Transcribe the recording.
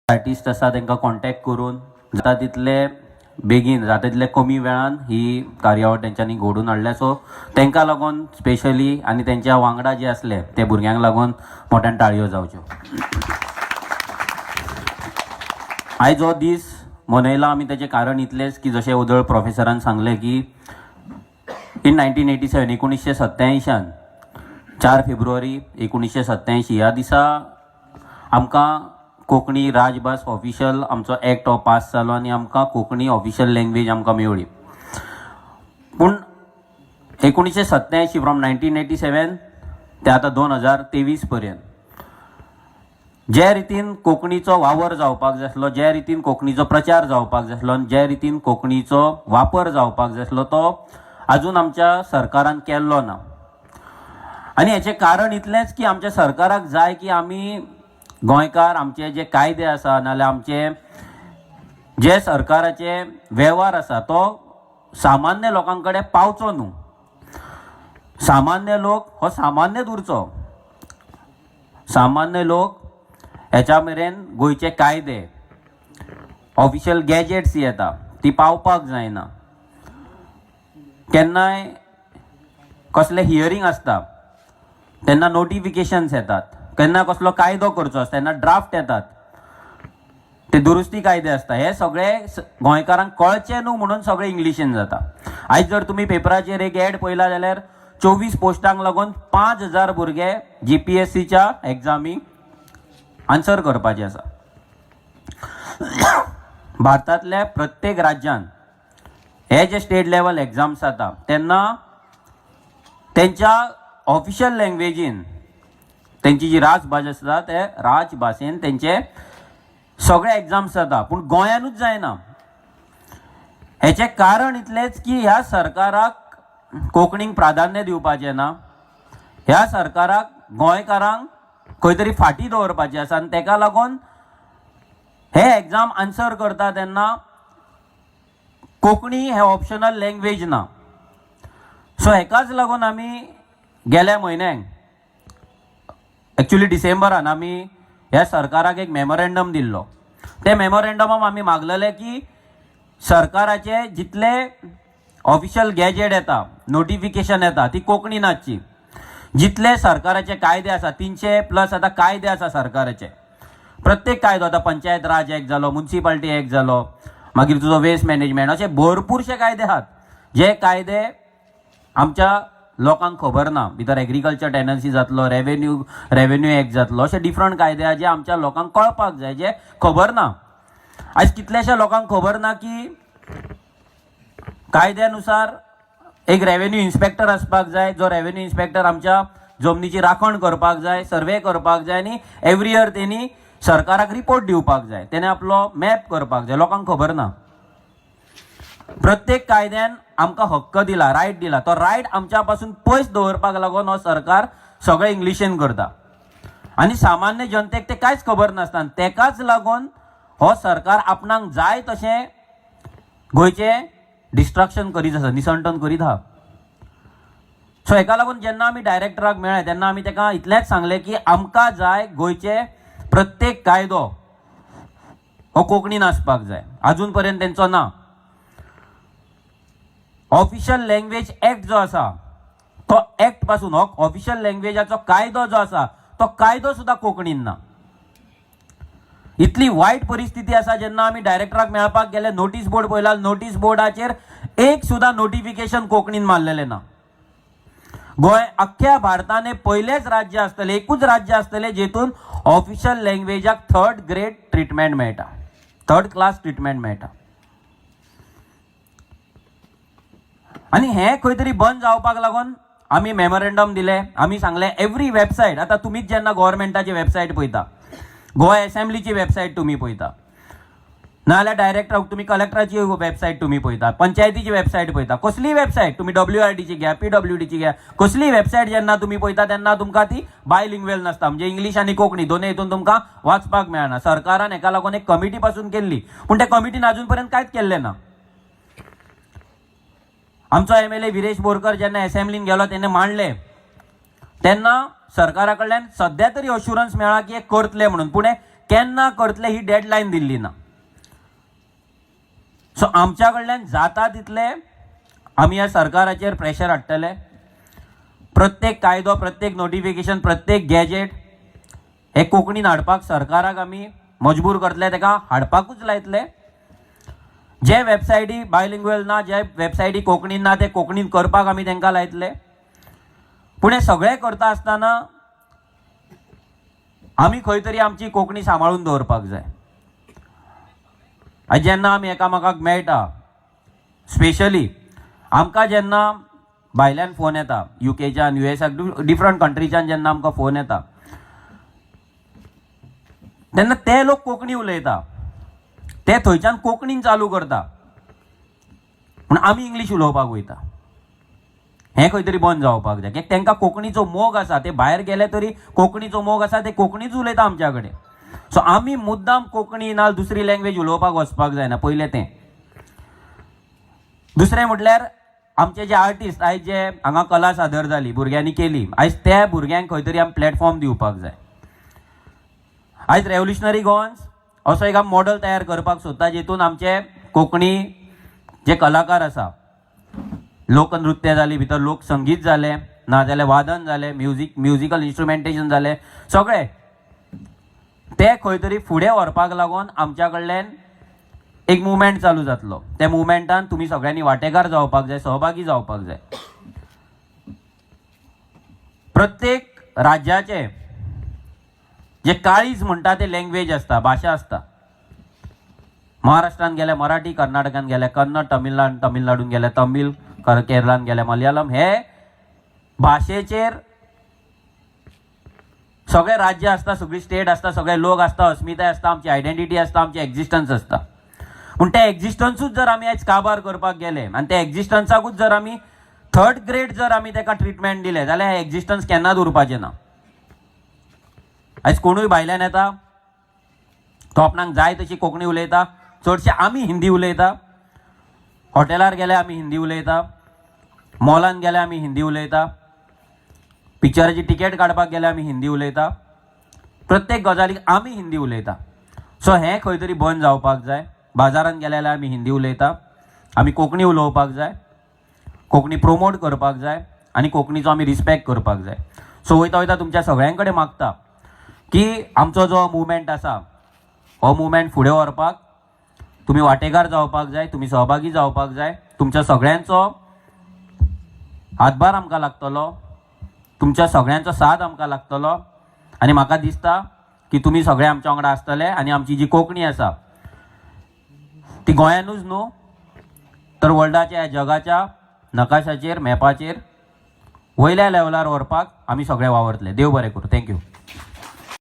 Artist आसा तांकां contact करून जाता तितले बेगीन जाता तितले कमी वेळान ही कार्यावळ तेंच्यांनी घडोवन हाडल्या. सो तांकां लागून स्पेशली आनी तेंच्या वांगडा जे आसले ते भुरग्यांक लागून मोठ्यान ताळयो जावच्यो. आयज हो दीस मनयला आमी तेजें कारण इतलेंच की जशें उदळ प्रोफेसरान सांगलें की इन 1987 1987 4 फेब्रुवारी 1987 ह्या दिसा आमकां कोंकणी राजभास ऑफिशियल आमचो एक्ट हो पास जालो आनी आमकां कोंकणी ऑफिशियल लँग्वेज आमकां मेळ्ळी. पूण 1987 फ्रॉम 1987 ते आतां 2023 पर्यंत जे रितीन कोंकणीचो वावर जावपाक जाय आसलो, जे रितीन कोंकणीचो प्रचार जावपाक जाय आसलो आनी जे रितीन कोंकणीचो वापर जावपाक जाय आसलो तो आजून आमच्या सरकारान केल्लो ना. आनी हेचें कारण इतलेंच की आमच्या सरकाराक जाय की आमी गोंयकार आमचे जे कायदे आसा नाल्यार आमचे जे सरकाराचे वेव्हार आसा तो सामान्य लोकां कडेन पावचो न्हू. सामान्य लोक हो सामान्यच उरचो. सामान्य लोक हेच्या मेरेन गोंयचे कायदे ऑफिशियल गॅजेट्स येता ती पावपाक जायना. केन्नाय कसले हियरींग आसता तेन्ना नोटिफिकेशन्स येतात, केन्ना कसलो कायदो करचो आसता तेन्ना ड्राफ्ट येतात, ते दुरुस्ती कायदे आसता. हे सगळे गोंयकारांक कळचे न्हू म्हणून सगळे इंग्लिशीन जाता. आयज जर तुमी पेपराचेर एक एड पळयला जाल्यार 24 पोस्टांक लागून 5000 भुरगे GPSCच्या एग्जामी आन्सर करपाचे आसा. भारतांतल्या प्रत्येक राज्यान हे जे स्टेट लेवल एग्जाम्स जाता तेन्ना तेंच्या ऑफिशियल लँग्वेजीन तेंची जी राजभास आसता ते राजभाशेन तेंचे सगळे एग्जाम्स जाता. पूण गोंयानूच जायना. हेचें कारण इतलेंच की ह्या सरकाराक कोंकणीक प्राधान्य दिवपाचें ना. ह्या सरकाराक गोंयकारांक खंय तरी फाटीं दवरपाचें आसा आनी तेका लागून हे एग्जाम आन्सर करता तेन्ना कोंकणी हे ऑप्शनल लँग्वेज ना. सो हेकाच लागून आमी गेल्या म्हयन्याक एक्चुअली डिसेंबरान आमी ह्या सरकाराक एक मेमोरेंडम दिल्लो. ते मेमोरेंडमाक आमी मागलेले की सरकाराचे जितले ऑफिशियल गॅजेट येता, नोटिफिकेशन येता ती कोंकणीनाची. जितले सरकाराचे कायदे आसा 300+ आतां कायदे आसा सरकाराचे. प्रत्येक कायदो आतां पंचायत राज एक्ट जालो, म्युनिसिपालिटी एक्ट जालो, मागीर तुजो वेस्ट मॅनेजमेंट, अशे भरपूरशे कायदे आहात जे कायदे आमच्या लोकांक खबर ना. भितर एग्रीकल्चर टेनन्सी जातलो, रेव्हेन्यू एक्ट जातलो, अशे डिफरंट कायदे आहा जे आमच्या लोकांक कळपाक जाय, जे खबर ना. आयज कितलेशे लोकांक खबर ना की कायद्यानुसार एक रेव्हेन्यू इन्स्पेक्टर आसपाक जाय, जो रेव्हेन्यू इन्स्पेक्टर आमच्या जमनीची राखण करपाक जाय, सर्वे करपाक जाय आनी एवरी इयर तेणी सरकाराक रिपोर्ट दिवपाक जाय, तेणे आपलो मॅप करपाक जाय. लोकांक खबर ना. प्रत्येक कायद्यान आमकां हक्क दिला, रायट दिला. तो रायट आमच्या पासून पयस दवरपाक लागून हो सरकार सगळे इंग्लिशीन करता आनी सामान्य जनतेक ते कांयच खबर नासता. तेकाच लागून हो सरकार आपणाक जाय तशें गोंयचे डिस्ट्रक्शन करीत आसा, निसंटन करीत आहा. सो हेका लागून जेन्ना आमी डायरेक्टराक मेळ्ळे तेन्ना आमी तेका इतलेंच सांगलें की आमकां जाय गोंयचे प्रत्येक कायदो हो कोंकणीन आसपाक जाय. अजून पर्यंत तेंचो ना. ऑफिशियल लँग्वेज एक्ट जो आसा तो एक्ट पासून हो ऑफिशियल लँग्वेजाचो कायदो जो आसा तो कायदो सुद्धा कोंकणीन ना. इतली वायट परिस्थिती आसा. जेन्ना आमी डायरेक्टराक मेळपाक गेले नोटीस बोर्ड पळयला, नोटीस बोर्डाचेर एक सुद्धा नोटिफिकेशन कोंकणीन मारलेले ना. गोंय अख्ख्या भारताने पयलेच राज्य आसतले, एकूच राज्य आसतले जेतून ऑफिशियल लँग्वेजाक 3rd ग्रेड ट्रिटमेंट मेळटा, 3rd क्लास ट्रिटमेंट मेळटा. आनी हे खंय तरी बंद जावपाक लागून आमी मेमोरेंडम दिले. आमी सांगले एवरी वेबसायट, आतां तुमीच जेन्ना गव्हर्मेंटाची वेबसायट पळयता, गोवा असेंब्लीची वेबसायट तुम्ही पळयता, नाल्यार डायरेक्टर तुमी कलेक्टराची वेबसायट तुम्ही पळयता, पंचायतीची वेबसायट पळयता, कसली वेबसायट तुम्ही WRDची घ्या, PWDची घ्या, कसली वेबसायट जेन्ना तुम्ही पळयता तेन्ना तुमकां ती बायलिंग्वेल नासता, म्हणजे इंग्लीश आनी कोंकणी दोनूय हितून तुमकां वाचपाक मेळना. सरकारान हेका लागून एक कमिटी पासून केल्ली, पूण त्या कमिटीन अजून पर्यंत कांयच केल्लें ना. आमचो MLA विरेश बोरकर जेन्ना असेंब्लीन गेलो तेन्ना मांडले तेन्ना सरकारा कडल्यान सध्या तरी अश्युरन्स मेळ्ळा की हे करतले म्हणून, पूण केन्ना करतले ही डेडलायन दिल्ली ना. सो आमच्या कडल्यान जाता तितले आमी ह्या सरकाराचेर प्रेशर हाडटले. प्रत्येक कायदो, प्रत्येक नोटिफिकेशन, प्रत्येक गॅजेट हे कोंकणीन हाडपाक सरकाराक आमी मजबूर करतले, ताका हाडपाकूच लायतले. जे वेबसायटी बायलिंग्वेल ना, जे वेबसायटी कोंकणीन ना, ते कोंकणीन करपाक आमी तांकां लायतले. पूण हे सगळें करता आसतना आमी खंय तरी आमची कोंकणी सांबाळून दवरपाक जाय. आयज जेन्ना आमी एकामेकाक मेळटा, स्पेशली आमकां जेन्ना भायल्यान फोन येता, युकेच्यान, युएसाक, डिफरंट कंट्रीच्यान जेन्ना आमकां फोन येता, तेन्ना ते लोक कोंकणी उलयता, ते थंयच्यान कोंकणीन चालू करता, पूण आमी इंग्लीश उलोवपाक वयता. हें खंय तरी बंद जावपाक जाय. कित्याक तांकां कोंकणीचो मोग आसा, ते भायर गेले तरी कोंकणीचो मोग आसा, ते कोंकणीच उलयता आमच्या कडेन. सो आमी मुद्दाम कोंकणी ना दुसरी लँग्वेज उलोवपाक वचपाक जायना, पयलें तें. दुसरें म्हटल्यार आमचे जे आर्टिस्ट आयज जे हांगा कला सादर जाली, भुरग्यांनी केली, आयज त्या भुरग्यांक खंय तरी आमी प्लॅटफॉर्म दिवपाक जाय. आयज रेव्होल्युशनरी गोवन्स असो एक मॉडल तयार करपाक सोदता, जेतून आमचे कोंकणी जे कलाकार आसा, लोकनृत्य जाली, भितर लोकसंगीत जालें, नाजाल्यार वादन जालें, म्युजिकल इन्स्ट्रुमेंटेशन जालें, सगळें ते खंय तरी फुडें व्हरपाक लागून आमच्या कडल्यान एक मुवमेंट चालू जातलो. त्या मुवमेंटान तुमी सगळ्यांनी वांटेकार जावपाक जाय, सहभागी जावपाक जाय. प्रत्येक राज्याचे जे काळीज म्हणटा ते लँग्वेज आसता, भाशा आसता. महाराष्ट्रान गेले मराठी, कर्नाटकान गेले कन्नड, तमिळनाडून गेले तमिळ, केरळान गेले मलयालम. हे भाशेचेर सगळे राज्य आसता, सगळी स्टेट आसता, सगळे लोक आसता, अस्मिताय आसता, आमची आयडेंटिटी आसता, आमची एक्झिस्टन्स आसता. पूण त्या एक्झिस्टन्सूच जर आमी आयज काबार करपाक गेले आनी त्या एक्झिस्टन्साकूच जर आमी थर्ड ग्रेड जर आमी ताका ट्रिटमेंट दिले, जाल्यार हे एक्झिस्टन्स केन्नाच उरपाचें ना. आयज कोणूय भायल्यान येता, तो आपणाक जाय तशी कोंकणी उलयता. चडशे आमी हिंदी उलयता. हॉटेलार गेले आमी हिंदी उलयता, मॉलान गेले आमी हिंदी उलयता, पिक्चराची टिकेट काडपाक गेले आमी हिंदी उलयता. प्रत्येक गजालीक आमी हिंदी उलयता. सो हें खंय तरी बंद जावपाक जाय. बाजारान गेले जाल्यार आमी हिंदी उलयता. आमी कोंकणी उलोवपाक जाय, कोंकणी प्रमोट करपाक जाय आनी कोंकणीचो आमी रिस्पेक्ट करपाक जाय. सो वयता वयता तुमच्या सगळ्यां कडेन मागता की आमचो जो मुवमेंट आसा, हो मुवमेंट फुडें व्हरपाक तुमी वांटेकार जावपाक जाय, तुमी सहभागी जावपाक जाय. तुमच्या सगळ्यांचो हातभार आमकां लागतलो, तुमच्या सगळ्यांचो साथ आमकां लागतलो. आनी म्हाका दिसता की तुमी सगळे आमच्या वांगडा आसतले आनी आमची जी कोंकणी आसा ती गोंयानूच न्हू तर वर्ल्डाच्या, जगाच्या नकाशाचेर, मॅपाचेर वयल्या लेवलार व्हरपाक आमी सगळे वावरतले. देव बरें करूं. थँक्यू.